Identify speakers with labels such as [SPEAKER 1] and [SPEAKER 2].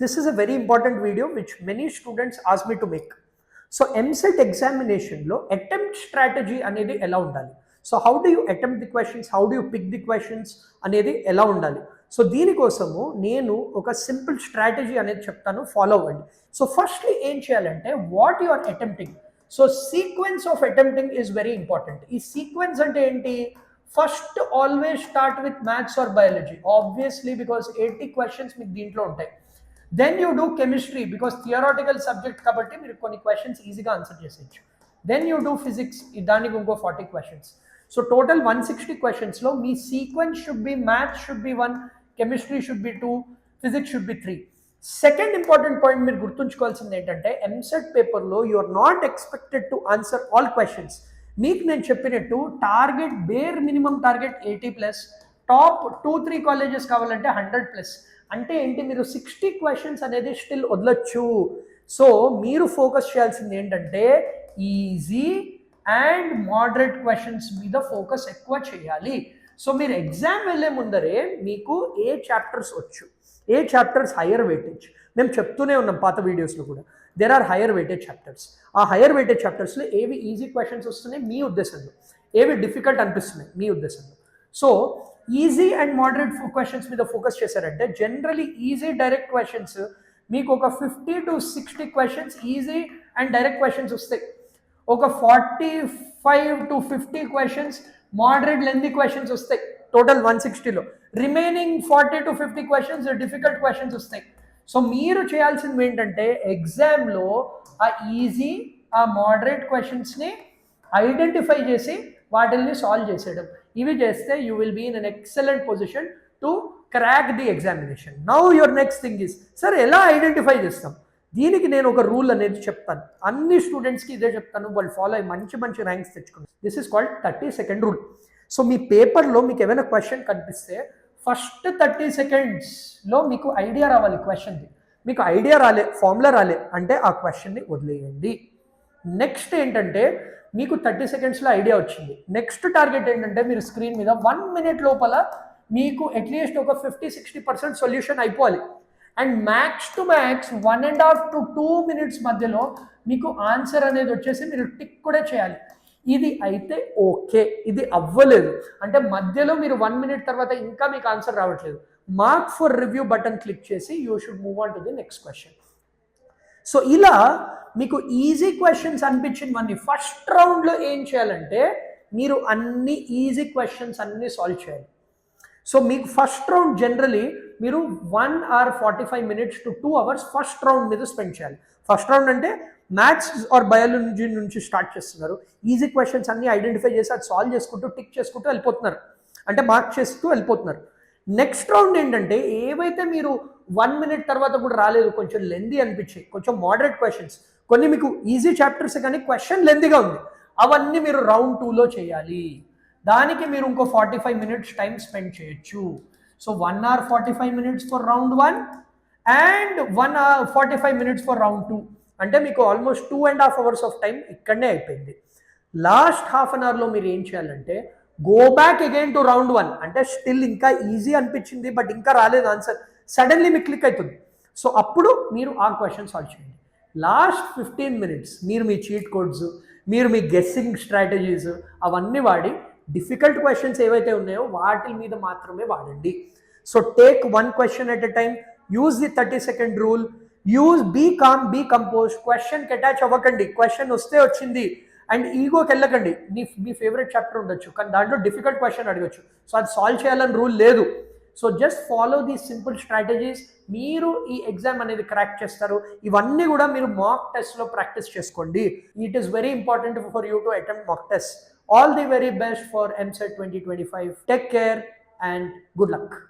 [SPEAKER 1] This is a very important video which many students ask me to make. So MSET examination lo attempt strategy anedi ela undali. So how do you attempt the questions, how do you pick the questions anedi ela undali. So దీనికోసము నేను ఒక simple strategy అనేది చెప్తాను, follow అవ్వండి. So firstly ఏం చేయాలంటే what you are attempting. So sequence of attempting is very important. ఈ sequence అంటే ఏంటి? First always start with maths or biology, obviously because 80 questions మీకు దీంట్లో ఉంటాయి. Then you do chemistry because theoretical subject కాబట్టి మీరు కొన్ని క్వశ్చన్స్ ఈజీగా ఆన్సర్ చేసేయచ్చు. దెన్ యూ డూ ఫిజిక్స్, దానికి ఇంకో 40 క్వశ్చన్స్. సో టోటల్ 160 క్వశ్చన్స్లో మీ sequence should be maths should be 1, chemistry should be 2, physics should be 3. Second important point మీరు గుర్తుంచుకోవాల్సింది ఏంటంటే ఎంసెట్ పేపర్లో you are not expected to answer all questions. మీకు నేను చెప్పినట్టు target, bare minimum target 80+, top 2-3 colleges కావాలంటే 100+. అంటే ఏంటి, మీరు 60 క్వశ్చన్స్ అనేది స్టిల్ వదలొచ్చు. సో మీరు ఫోకస్ చేయాల్సింది ఏంటంటే ఈజీ అండ్ మోడరేట్ క్వశ్చన్స్ మీద ఫోకస్ ఎక్కువ చేయాలి. సో మీరు ఎగ్జామ్ వెళ్ళే ముందరే మీకు ఏ చాప్టర్స్ వచ్చు, ఏ చాప్టర్స్ హయ్యర్ వెయిటేజ్, మేము చెప్తూనే ఉన్నాం పాత వీడియోస్లో కూడా. There are higher weightage chapters. ఆ హయ్యర్ వెయిటేజ్ చాప్టర్స్లో ఏవి ఈజీ క్వశ్చన్స్ వస్తున్నాయి మీ ఉద్దేశంలో, ఏవి డిఫికల్ట్ అనిపిస్తున్నాయి మీ ఉద్దేశంలో. So easy and moderate questions మీద ఫోకస్ చేశారంటే జనరలీ ఈజీ డైరెక్ట్ క్వశ్చన్స్ మీకు ఒక 50 to 60 questions easy and direct questions వస్తాయి. ఒక 45 to 50 questions moderate lengthy questions వస్తాయి టోటల్ 160లో. Remaining 40 to 50 questions difficult questions వస్తాయి. సో మీరు చేయాల్సింది ఏంటంటే ఎగ్జామ్లో ఆ ఈజీ, ఆ మోడరేట్ క్వశ్చన్స్ని ఐడెంటిఫై చేసి వాటిల్ని సాల్వ్ చేసేయడం. ఇవి చేస్తే you will be in an excellent position to crack the examination. Now your next thing is, sir ఎలా ఐడెంటిఫై చేస్తాం? దీనికి నేను ఒక రూల్ అనేది చెప్తాను, అన్ని స్టూడెంట్స్కి ఇదే చెప్తాను, వాళ్ళు ఫాలో అయ్యి మంచి మంచి ర్యాంక్స్ తెచ్చుకున్నారు. This is called 30 second rule. So మీ పేపర్లో మీకు ఏమైనా క్వశ్చన్ కనిపిస్తే ఫస్ట్ 30 సెకండ్స్లో మీకు ఐడియా రావాలి క్వశ్చన్ది. మీకు ఐడియా రాలే, ఫార్ములా రాలే అంటే ఆ క్వశ్చన్ని వదిలేయండి. నెక్స్ట్ ఏంటంటే మీకు 30 సెకండ్స్లో ఐడియా వచ్చింది. నెక్స్ట్ టార్గెట్ ఏంటంటే మీరు స్క్రీన్ మీద 1 minute లోపల మీకు అట్లీస్ట్ ఒక 50-60% సొల్యూషన్ అయిపోవాలి. And max to max 1.5 to 2 minutes మధ్యలో మీకు ఆన్సర్ అనేది వచ్చేసి మీరు టిక్ కూడా చేయాలి. ఇది అయితే ఓకే, ఇది అవ్వలేదు అంటే మధ్యలో మీరు 1 minute తర్వాత ఇంకా మీకు ఆన్సర్ రావట్లేదు, mark for review button click చేసి you should move on to the next question. So ఇలా మీకు ఈజీ క్వశ్చన్స్ అనిపించినవన్నీ ఫస్ట్ రౌండ్లో ఏం చేయాలంటే మీరు అన్ని ఈజీ క్వశ్చన్స్ అన్నీ సాల్వ్ చేయాలి. సో మీకు ఫస్ట్ రౌండ్ జనరలీ మీరు 1 hour 45 minutes to 2 hours first round మీద స్పెండ్ చేయాలి. ఫస్ట్ రౌండ్ అంటే మ్యాథ్స్ ఆర్ బయాలజీ నుంచి స్టార్ట్ చేస్తున్నారు, ఈజీ క్వశ్చన్స్ అన్నీ ఐడెంటిఫై చేసి అది సాల్వ్ చేసుకుంటూ టిక్ చేసుకుంటూ వెళ్ళిపోతున్నారు, అంటే మార్క్ చేస్తూ వెళ్ళిపోతున్నారు. నెక్స్ట్ రౌండ్ ఏంటంటే ఏవైతే మీరు 1 minute తర్వాత కూడా రాలేదు, కొంచెం లెందీ అనిపించి, కొంచెం మోడరేట్ క్వశ్చన్స్, కొన్ని మీకు ఈజీ చాప్టర్స్ కానీ క్వశ్చన్ లెందీగా ఉంది, అవన్నీ మీరు రౌండ్ 2లో చేయాలి. దానికి మీరు ఇంకో 45 minutes టైం స్పెండ్ చేయొచ్చు. So 1 hour 45 minutes for round 1 and 1 hour 45 minutes for round 2. అంటే మీకు ఆల్మోస్ట్ 2.5 hours ఆఫ్ టైం ఇక్కడనే అయిపోయింది. లాస్ట్ హాఫ్ అన్ అవర్లో మీరు ఏం చేయాలంటే go back again to round 1. అంటే స్టిల్ ఇంకా ఈజీ అనిపించింది బట్ ఇంకా రాలేదు ఆన్సర్, సడన్లీ మీకు క్లిక్ అవుతుంది. సో అప్పుడు మీరు ఆ క్వశ్చన్ సాల్వ్ చేయండి. లాస్ట్ 15 minutes మీరు మీ చీట్ కోడ్స్, మీరు మీ గెస్సింగ్ స్ట్రాటజీస్ అవన్నీ వాడి డిఫికల్ట్ క్వశ్చన్స్ ఏవైతే ఉన్నాయో వాటి మీద మాత్రమే వాడండి. So take 1 question at a time, use the 30 second rule, use be calm, be compose. క్వశ్చన్కి అటాచ్ అవ్వకండి, క్వశ్చన్ వస్తే వచ్చింది అండ్ ఈగోకి వెళ్ళకండి. మీ ఫేవరెట్ చాప్టర్ ఉండొచ్చు కానీ దాంట్లో డిఫికల్ట్ క్వశ్చన్ అడగచ్చు, సో అది సాల్వ్ చేయాలని రూల్ లేదు. So just follow these simple strategies, మీరు ఈ ఎగ్జామ్ అనేది క్రాక్ చేస్తారు. ఇవన్నీ కూడా మీరు మాక్ టెస్ట్లో ప్రాక్టీస్ చేసుకోండి. It is very important for you to attempt mock test. All the very best for MSET 2025. Take care and good luck.